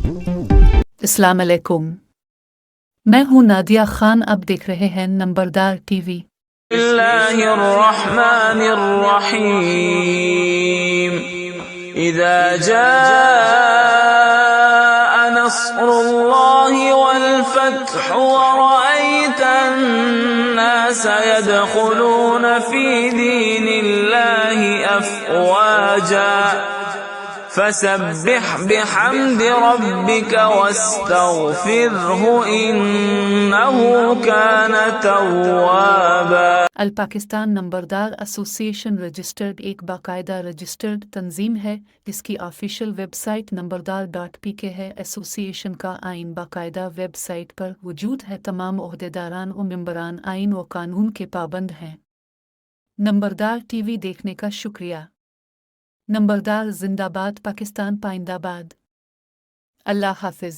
अस्सलाम अलैकुम। मैं हूँ नादिया खान। अब देख रहे हैं नंबरदार टीवी। इज़ा जाअ नस्रुल्लाहि वल फ़त्ह व रअयतन नास यदखुलून फ़ी दीनिल्लाहि अफ़वाजा फसब्बिह बिहम्दि रब्बिक वस्तगफिरहु इन्नहु कान तव्वाबा। अल पाकिस्तान नंबरदार एसोसिएशन रजिस्टर्ड एक बाकायदा रजिस्टर्ड तंजीम है जिसकी ऑफिशियल वेबसाइट नंबरदार.pk है। एसोसिएशन का आइन बाकायदा वेबसाइट पर वजूद है। तमाम ओहदेदारान व मेंबरान आइन व कानून के पाबंद हैं। नंबरदार टीवी देखने का शुक्रिया। नंबरदार जिंदाबाद, पाकिस्तान पाइंदाबाद। अल्लाह हाफिज।